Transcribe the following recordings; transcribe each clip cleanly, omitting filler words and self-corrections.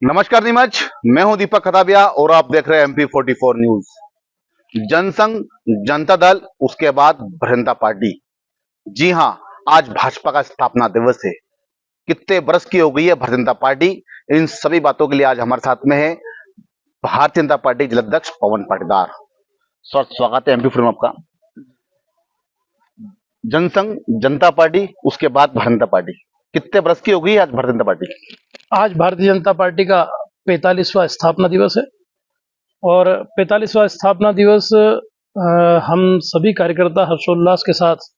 नमस्कार नीमच। मैं हूं दीपक खताबिया और आप देख रहे हैं MP44 न्यूज। जनसंघ, जनता दल, उसके बाद भारतीय जनता पार्टी। जी हां, आज भाजपा का स्थापना दिवस है। कितने वर्ष की हो गई है भारतीय जनता पार्टी, इन सभी बातों के लिए आज हमारे साथ में है भारतीय जनता पार्टी जिलाध्यक्ष पवन पाटीदार। स्वागत है MP4 में आपका। जनसंघ, जनता पार्टी, उसके बाद भारतीय जनता पार्टी, कितने वर्ष की हो गई है आज भारतीय जनता पार्टी? आज भारतीय जनता पार्टी का 45वां स्थापना दिवस है और 45वां स्थापना दिवस हम सभी कार्यकर्ता हर्षोल्लास के साथ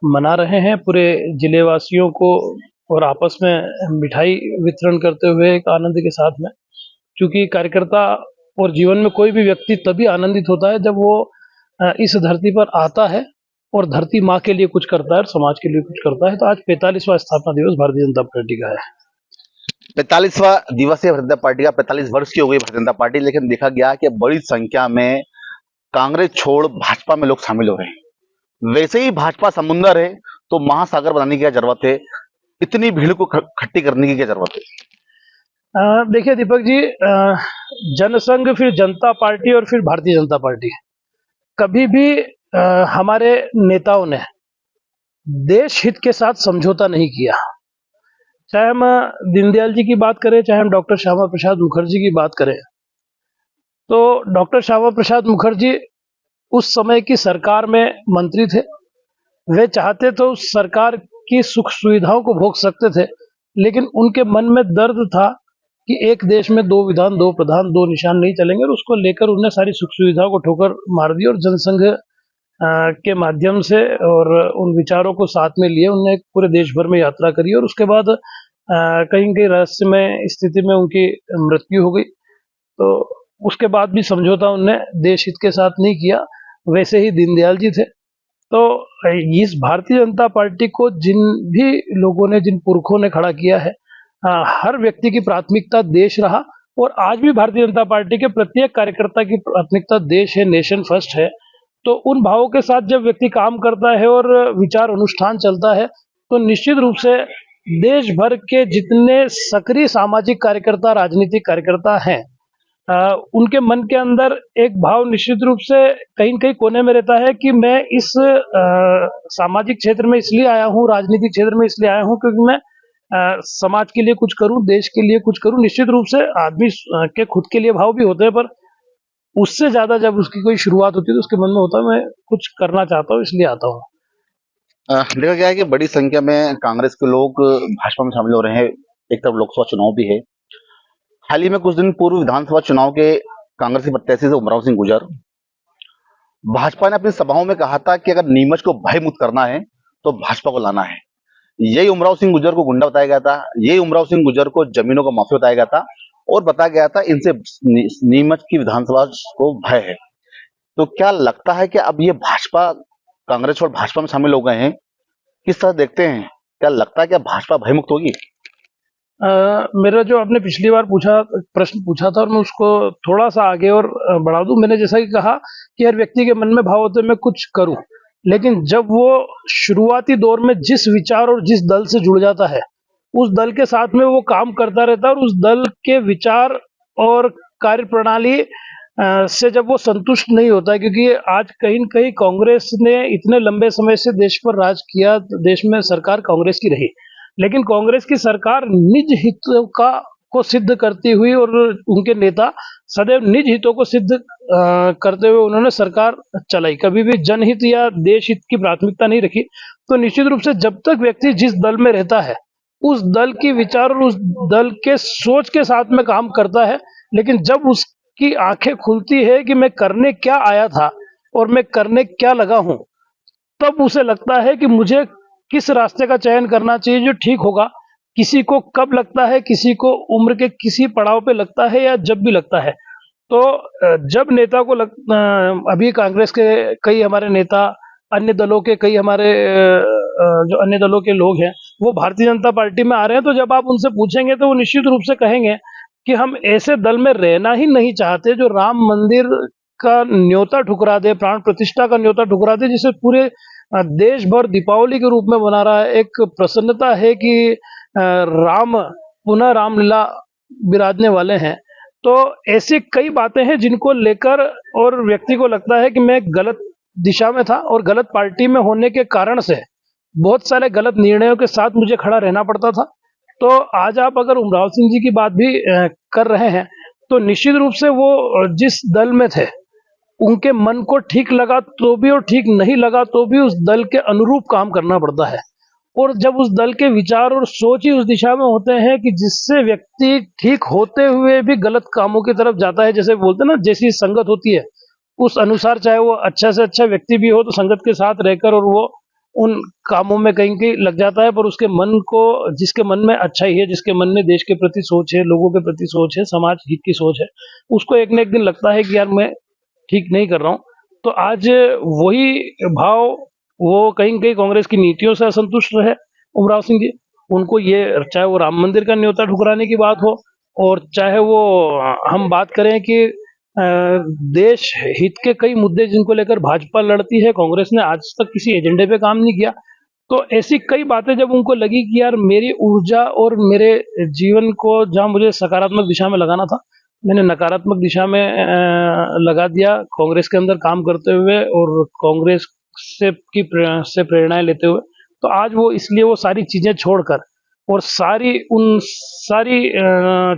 मना रहे हैं। पूरे जिले वासियों को और आपस में मिठाई वितरण करते हुए एक आनंद के साथ में, क्योंकि कार्यकर्ता और जीवन में कोई भी व्यक्ति तभी आनंदित होता है जब वो इस धरती पर आता है और धरती माँ के लिए कुछ करता है और समाज के लिए कुछ करता है। तो आज 45वां स्थापना दिवस भारतीय जनता पार्टी का है। 45वां दिवस है भारतीय जनता पार्टी का। 45 वर्ष की हो गई भारतीय जनता पार्टी, लेकिन देखा गया कि बड़ी संख्या में कांग्रेस छोड़ भाजपा में लोग शामिल हो रहे हैं। वैसे ही भाजपा समुंदर है तो महासागर बनाने की क्या जरूरत है? इतनी भीड़ को इकट्ठी करने की क्या जरूरत है? देखिए दीपक जी, जनसंघ, फिर जनता पार्टी और फिर भारतीय जनता पार्टी, कभी भी हमारे नेताओं ने देश हित के साथ समझौता नहीं किया। चाहे हम दीनदयाल जी की बात करें, चाहे हम डॉक्टर श्यामा प्रसाद मुखर्जी की बात करें, तो डॉक्टर श्यामा प्रसाद मुखर्जी उस समय की सरकार में मंत्री थे। वे चाहते तो उस सरकार की सुख सुविधाओं को भोग सकते थे, लेकिन उनके मन में दर्द था कि एक देश में दो विधान, दो प्रधान, दो निशान नहीं चलेंगे, और उसको लेकर उन्हें सारी सुख सुविधाओं को ठोकर मार दी और जनसंघ के माध्यम से और उन विचारों को साथ में लिए उन्होंने पूरे देश भर में यात्रा करी और उसके बाद कहीं कहीं रहस्यमय स्थिति में उनकी मृत्यु हो गई। तो उसके बाद भी समझौता उनने देश हित के साथ नहीं किया। वैसे ही दीनदयाल जी थे। तो इस भारतीय जनता पार्टी को जिन भी लोगों ने, जिन पुरखों ने खड़ा किया है, हर व्यक्ति की प्राथमिकता देश रहा और आज भी भारतीय जनता पार्टी के प्रत्येक कार्यकर्ता की प्राथमिकता देश है, नेशन फर्स्ट है। तो उन भावों के साथ जब व्यक्ति काम करता है और विचार अनुष्ठान चलता है, तो निश्चित रूप से देश भर के जितने सक्रिय सामाजिक कार्यकर्ता, राजनीतिक कार्यकर्ता हैं, उनके मन के अंदर एक भाव निश्चित रूप से कहीं न कहीं कोने में रहता है कि मैं इस सामाजिक क्षेत्र में इसलिए आया हूँ, राजनीतिक क्षेत्र में इसलिए आया हूँ क्योंकि मैं समाज के लिए कुछ करूँ, देश के लिए कुछ करूँ। निश्चित रूप से आदमी के खुद के लिए भाव भी होते हैं, पर उससे ज़्यादा जब उसकी कोई शुरुआत होती है तो उसके मन में होता है मैं कुछ करना चाहता हूँ, इसलिए आता हूँ। देखा गया है कि बड़ी संख्या में कांग्रेस के लोग भाजपा में शामिल हो रहे हैं। एक तरफ लोकसभा चुनाव भी है। हाल ही में कुछ दिन पूर्व विधानसभा चुनाव के कांग्रेस के प्रत्याशी से उमराव सिंह गुर्जर, भाजपा ने अपनी सभाओं में कहा था कि अगर नीमच को भयमुक्त करना है तो भाजपा को लाना है। यही उमराव सिंह गुर्जर को गुंडा बताया गया था, यही उमराव सिंह गुर्जर को जमीनों का माफिया बताया गया था और बताया गया था इनसे नीमच की विधानसभा को भय है। तो क्या लगता है कि अब ये भाजपा, कांग्रेस और भाजपा में शामिल हो गए हैं, किस तरह देखते हैं? क्या लगता है कि अब भाजपा भयमुक्त होगी? मेरा जो आपने पिछली बार प्रश्न पूछा था और मैं उसको थोड़ा सा आगे और बढ़ा दूं। मैंने जैसा कि कहा कि हर व्यक्ति के मन में भाव होते हैं मैं कुछ करूं, लेकिन जब वो शुरुआती दौर में जिस विचार और जिस दल से जुड़ जाता है, उस दल के साथ में वो काम करता रहता है और उस दल के विचार और कार्यप्रणाली से जब वो संतुष्ट नहीं होता है, क्योंकि आज कहीं न कहीं कांग्रेस ने इतने लंबे समय से देश पर राज किया, देश में सरकार कांग्रेस की रही, लेकिन कांग्रेस की सरकार निज हितों का को सिद्ध करती हुई और उनके नेता सदैव निज हितों को सिद्ध करते हुए उन्होंने सरकार चलाई, कभी भी जनहित या देश हित की प्राथमिकता नहीं रखी। तो निश्चित रूप से जब तक व्यक्ति जिस दल में रहता है, उस दल की विचार और उस दल के सोच के साथ में काम करता है, लेकिन जब उसकी आंखें खुलती है कि मैं करने क्या आया था और मैं करने क्या लगा हूं, तब उसे लगता है कि मुझे किस रास्ते का चयन करना चाहिए जो ठीक होगा। किसी को कब लगता है, किसी को उम्र के किसी पड़ाव पे लगता है या जब भी लगता है। तो जब नेता को अभी कांग्रेस के कई हमारे नेता, अन्य दलों के कई हमारे जो अन्य दलों के लोग हैं, वो भारतीय जनता पार्टी में आ रहे हैं, तो जब आप उनसे पूछेंगे तो वो निश्चित रूप से कहेंगे कि हम ऐसे दल में रहना ही नहीं चाहते जो राम मंदिर का न्योता ठुकरा दे, प्राण प्रतिष्ठा का न्योता ठुकरा दे, जिसे पूरे देश भर दीपावली के रूप में मना रहा है। एक प्रसन्नता है कि राम पुनः रामलीला बिराजने वाले हैं, तो ऐसी कई बातें हैं जिनको लेकर और व्यक्ति को लगता है कि मैं गलत दिशा में था और गलत पार्टी में होने के कारण से बहुत सारे गलत निर्णयों के साथ मुझे खड़ा रहना पड़ता था। तो आज आप अगर उमराव सिंह जी की बात भी कर रहे हैं, तो निश्चित रूप से वो जिस दल में थे, उनके मन को ठीक लगा तो भी और ठीक नहीं लगा तो भी उस दल के अनुरूप काम करना पड़ता है। और जब उस दल के विचार और सोच ही उस दिशा में होते हैं कि जिससे व्यक्ति ठीक होते हुए भी गलत कामों की तरफ जाता है, जैसे बोलते हैं ना, जैसी संगत होती है उस अनुसार चाहे वो अच्छा से अच्छा व्यक्ति भी हो तो संगत के साथ रहकर और वो उन कामों में कहीं कहीं लग जाता है, पर उसके मन को, जिसके मन में अच्छाई है, जिसके मन में देश के प्रति सोच है, लोगों के प्रति सोच है, समाज हित की सोच है, उसको एक न एक दिन लगता है कि यार मैं ठीक नहीं कर रहा हूँ। तो आज वही भाव वो कहीं कहीं कांग्रेस की नीतियों से असंतुष्ट रहे उमराव सिंह जी। उनको ये, चाहे वो राम मंदिर का न्योता ठुकराने की बात हो और चाहे वो हम बात करें कि देश हित के कई मुद्दे जिनको लेकर भाजपा लड़ती है, कांग्रेस ने आज तक किसी एजेंडे पे काम नहीं किया। तो ऐसी कई बातें जब उनको लगी कि यार मेरी ऊर्जा और मेरे जीवन को जहां मुझे सकारात्मक दिशा में लगाना था, मैंने नकारात्मक दिशा में लगा दिया कांग्रेस के अंदर काम करते हुए और कांग्रेस से प्रेरणाएं लेते हुए। तो आज वो इसलिए वो सारी चीजें छोड़कर और उन सारी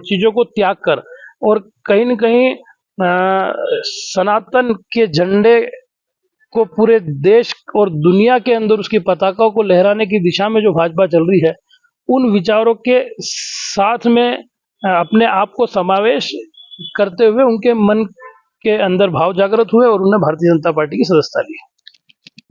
चीजों को त्याग कर और कहीं न कहीं सनातन के झंडे को पूरे देश और दुनिया के अंदर उसकी पताका को लहराने की दिशा में जो भाजपा चल रही है, उन विचारों के साथ में अपने आप को समावेश करते हुए उनके मन के अंदर भाव जागृत हुए और उन्होंने भारतीय जनता पार्टी की सदस्यता ली।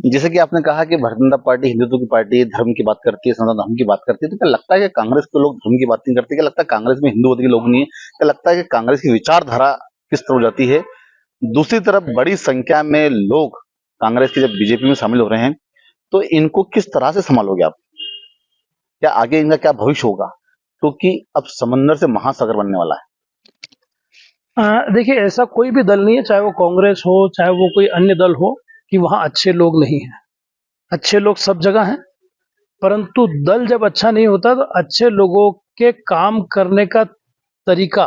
जैसे कि आपने कहा कि भारतीय जनता पार्टी हिंदुत्व की पार्टी है, धर्म की बात करती है, सनातन धर्म की बात करती है, तो क्या लगता है कि कांग्रेस के लोग धर्म की बात नहीं करते? क्या लगता है कांग्रेस में हिंदूवादी के लोग नहीं है? क्या लगता है कि कांग्रेस की विचारधारा किस तरफ जाती है? दूसरी तरफ बड़ी संख्या में लोग कांग्रेस के जब बीजेपी में शामिल हो रहे हैं, तो इनको किस तरह से संभालोगे आप? क्या आगे इनका क्या भविष्य होगा? क्योंकि अब समंदर से महासागर बनने वाला है। देखिए, ऐसा कोई भी दल नहीं है, चाहे वो कांग्रेस हो, चाहे वो कोई अन्य दल हो, कि वहां अच्छे लोग नहीं हैं। अच्छे लोग सब जगह हैं, परंतु दल जब अच्छा नहीं होता तो अच्छे लोगों के काम करने का तरीका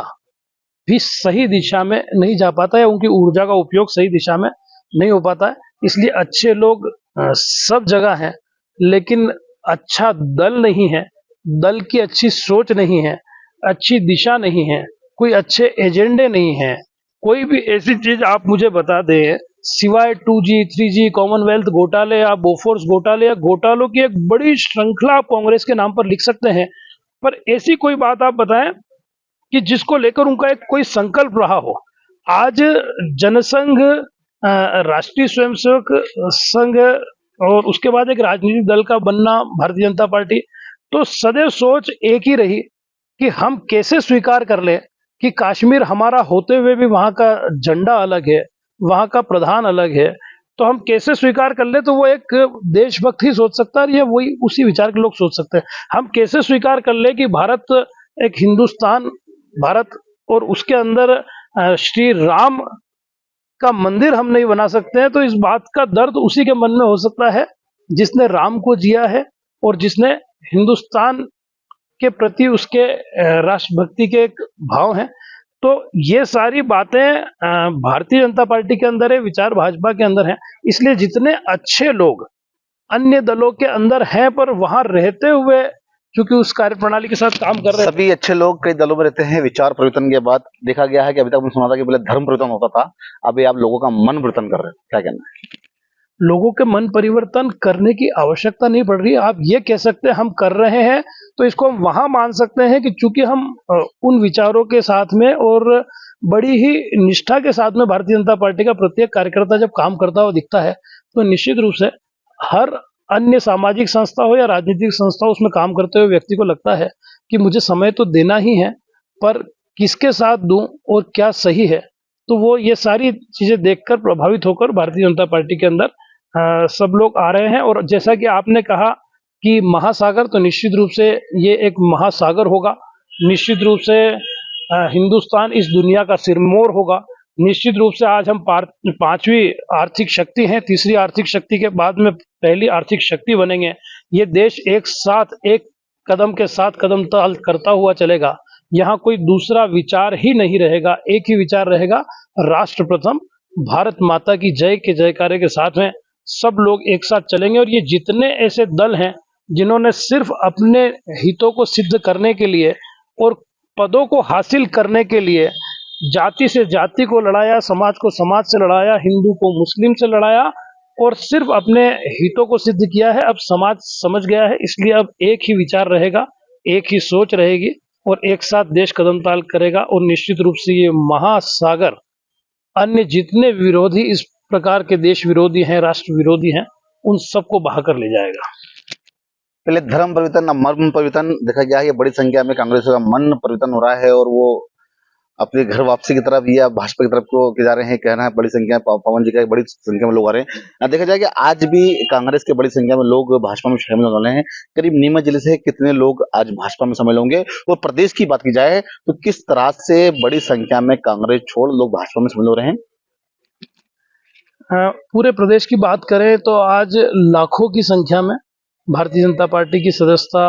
भी सही दिशा में नहीं जा पाता है, उनकी ऊर्जा का उपयोग सही दिशा में नहीं हो पाता है। इसलिए अच्छे लोग सब जगह हैं, लेकिन अच्छा दल नहीं है, दल की अच्छी सोच नहीं है, अच्छी दिशा नहीं है, कोई अच्छे एजेंडे नहीं है। कोई भी ऐसी चीज आप मुझे बता दें सिवाय 2G 3G कॉमनवेल्थ घोटाले या बोफोर्स घोटाले या घोटालों की एक बड़ी श्रृंखला आप कांग्रेस के नाम पर लिख सकते हैं, पर ऐसी कोई बात आप बताएं कि जिसको लेकर उनका एक कोई संकल्प रहा हो। आज जनसंघ, राष्ट्रीय स्वयंसेवक संघ और उसके बाद एक राजनीतिक दल का बनना भारतीय जनता पार्टी, तो सदैव सोच एक ही रही कि हम कैसे स्वीकार कर ले कि कश्मीर हमारा होते हुए भी वहां का झंडा अलग है, वहां का प्रधान अलग है, तो हम कैसे स्वीकार कर ले? तो वो एक देशभक्त ही सोच सकता है या वही उसी विचार के लोग सोच सकते हैं। हम कैसे स्वीकार कर ले कि भारत एक हिंदुस्तान, भारत और उसके अंदर श्री राम का मंदिर हम नहीं बना सकते हैं? तो इस बात का दर्द उसी के मन में हो सकता है जिसने राम को जिया है और जिसने हिंदुस्तान के प्रति उसके राष्ट्रभक्ति के एक भाव हैं। तो ये सारी बातें भारतीय जनता पार्टी के अंदर है, विचार भाजपा के अंदर है। इसलिए जितने अच्छे लोग अन्य दलों के अंदर हैं, पर वहां रहते हुए क्योंकि उस कार्यप्रणाली के साथ काम कर रहे हैं, सभी अच्छे लोग कई दलों में रहते हैं। विचार परिवर्तन के बाद देखा गया है कि अभी तक हमने सुना था कि पहले धर्म परिवर्तन होता था, अभी आप लोगों का मन परिवर्तन कर रहे हैं, क्या कहना है? लोगों के मन परिवर्तन करने की आवश्यकता नहीं पड़ रही। आप ये कह सकते हैं हम कर रहे हैं, तो इसको हम वहां मान सकते हैं कि चूंकि हम उन विचारों के साथ में और बड़ी ही निष्ठा के साथ में भारतीय जनता पार्टी का प्रत्येक कार्यकर्ता जब काम करता हुआ दिखता है, तो निश्चित रूप से हर अन्य सामाजिक संस्था हो या राजनीतिक संस्था हो, उसमें काम करते हुए व्यक्ति को लगता है कि मुझे समय तो देना ही है, पर किसके साथ दूं और क्या सही है। तो वो ये सारी चीजें देखकर प्रभावित होकर भारतीय जनता पार्टी के अंदर सब लोग आ रहे हैं। और जैसा कि आपने कहा कि महासागर, तो निश्चित रूप से ये एक महासागर होगा। निश्चित रूप से हिंदुस्तान इस दुनिया का सिरमौर होगा। निश्चित रूप से आज हम पांचवी आर्थिक शक्ति हैं, तीसरी आर्थिक शक्ति के बाद में पहली आर्थिक शक्ति बनेंगे। ये देश एक साथ एक कदम के साथ कदम ताल करता हुआ चलेगा। यहाँ कोई दूसरा विचार ही नहीं रहेगा, एक ही विचार रहेगा, राष्ट्र प्रथम, भारत माता की जय के जयकारे के साथ में सब लोग एक साथ चलेंगे। और ये जितने ऐसे दल हैं जिन्होंने सिर्फ अपने हितों को सिद्ध करने के लिए और पदों को हासिल करने के लिए जाति से जाति को लड़ाया, समाज को समाज से लड़ाया, हिंदू को मुस्लिम से लड़ाया और सिर्फ अपने हितों को सिद्ध किया है, अब समाज समझ गया है। इसलिए अब एक ही विचार रहेगा, एक ही सोच रहेगी और एक साथ देश कदम ताल करेगा। और निश्चित रूप से ये महासागर अन्य जितने विरोधी इस प्रकार के देश विरोधी हैं, राष्ट्र विरोधी हैं, उन सबको बहाकर ले जाएगा। पहले धर्म परिवर्तन, मर्म परिवर्तन देखा गया है कि बड़ी संख्या में कांग्रेस का मन परिवर्तन हो रहा है और वो अपने घर वापसी की तरफ या भाजपा की तरफ को जा रहे हैं। कहना है बड़ी संख्या में पवन जी का बड़ी संख्या में लोग आ रहे हैं। देखा जाए कि आज भी कांग्रेस के बड़ी संख्या में लोग भाजपा में शामिल हो रहे हैं। करीब नीमच जिले से कितने लोग आज भाजपा में शामिल होंगे? और प्रदेश की बात की जाए तो किस तरह से बड़ी संख्या में कांग्रेस छोड़ लोग भाजपा में शामिल हो रहे हैं? पूरे प्रदेश की बात करें तो आज लाखों की संख्या में भारतीय जनता पार्टी की सदस्यता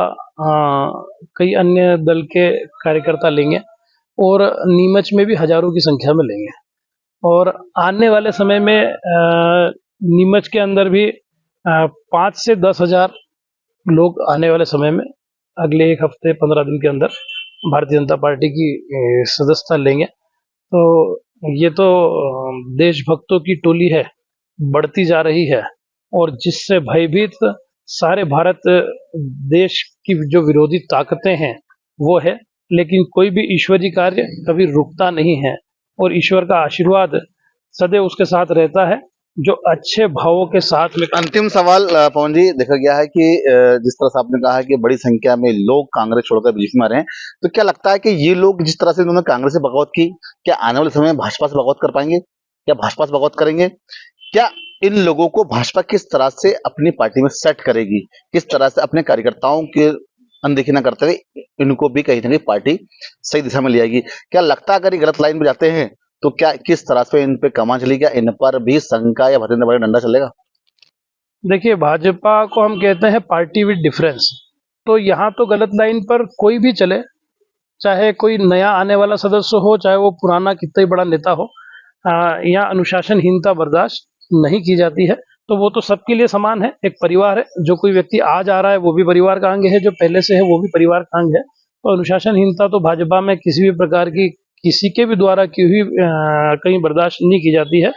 कई अन्य दल के कार्यकर्ता लेंगे और नीमच में भी हजारों की संख्या में लेंगे। और आने वाले समय में नीमच के अंदर भी 5 से 10 हजार लोग आने वाले समय में अगले एक हफ्ते 15 दिन के अंदर भारतीय जनता पार्टी की सदस्यता लेंगे। तो ये तो देशभक्तों की टोली है, बढ़ती जा रही है और जिससे भयभीत सारे भारत देश की जो विरोधी ताकतें हैं वो है। लेकिन कोई भी ईश्वरीय कार्य कभी रुकता नहीं है और ईश्वर का आशीर्वाद सदैव उसके साथ रहता है जो अच्छे भावों के साथ में। अंतिम सवाल पवन जी, देखा गया है कि जिस तरह से आपने कहा है कि बड़ी संख्या में लोग कांग्रेस छोड़कर बीजेपी में आ रहे हैं, तो क्या लगता है कि ये लोग जिस तरह से इन्होंने कांग्रेस से बगावत की, क्या आने वाले समय में भाजपा से बगावत कर पाएंगे? क्या भाजपा से बगावत करेंगे? क्या इन लोगों को भाजपा किस तरह से अपनी पार्टी में सेट करेगी? किस तरह से अपने कार्यकर्ताओं के अनदेखी न करते हुए इनको भी कहीं ना कहीं पार्टी सही दिशा में ले आएगी? क्या लगता है अगर ये गलत लाइन पे जाते हैं तो क्या किस तरह से इन पे कमान चलेगी? क्या इन पर भी शंका या भतीजे बड़े डंडा चलेगा? देखिए, भाजपा को हम कहते हैं पार्टी विद डिफरेंस। तो यहाँ तो गलत लाइन पर कोई भी चले, चाहे कोई नया आने वाला सदस्य हो, चाहे वो पुराना कितना ही बड़ा नेता हो, यहाँ अनुशासनहीनता बर्दाश्त नहीं की जाती है। तो वो तो सबके लिए समान है, एक परिवार है। जो कोई व्यक्ति आज आ रहा है वो भी परिवार का अंग है, जो पहले से है वो भी परिवार का अंग है। तो अनुशासनहीनता तो भाजपा में किसी भी प्रकार की किसी के भी द्वारा की हुई कहीं बर्दाश्त नहीं की जाती है।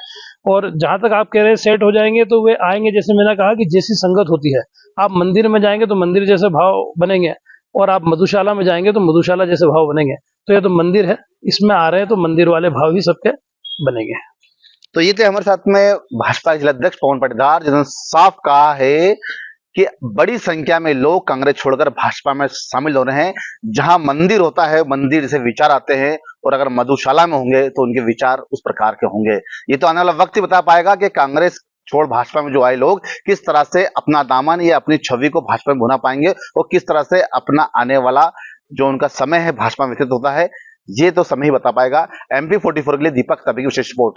और जहां तक आप कह रहे हैं सेट हो जाएंगे, तो वे आएंगे। जैसे मैंने कहा कि जैसी संगत होती है, आप मंदिर में जाएंगे तो मंदिर जैसे भाव बनेंगे और आप मधुशाला में जाएंगे तो मधुशाला जैसे भाव बनेंगे। तो ये तो मंदिर है, इसमें आ रहे हैं तो मंदिर वाले भाव ही सबके बनेंगे। तो ये थे हमारे साथ में भाजपा जिलाध्यक्ष पवन पाटीदार, जिन्होंने साफ कहा है कि बड़ी संख्या में लोग कांग्रेस छोड़कर भाजपा में शामिल हो रहे हैं। जहां मंदिर होता है, मंदिर से विचार आते हैं और अगर मधुशाला में होंगे तो उनके विचार उस प्रकार के होंगे। ये तो आने वाला वक्त ही बता पाएगा कि कांग्रेस छोड़ भाजपा में जो आए लोग किस तरह से अपना दामन या अपनी छवि को भाजपा में भुना पाएंगे और किस तरह से अपना आने वाला जो उनका समय है भाजपा में व्यतीत होता है, ये तो समय ही बता पाएगा। MP44 के लिए दीपक तबी की विशेष रिपोर्ट।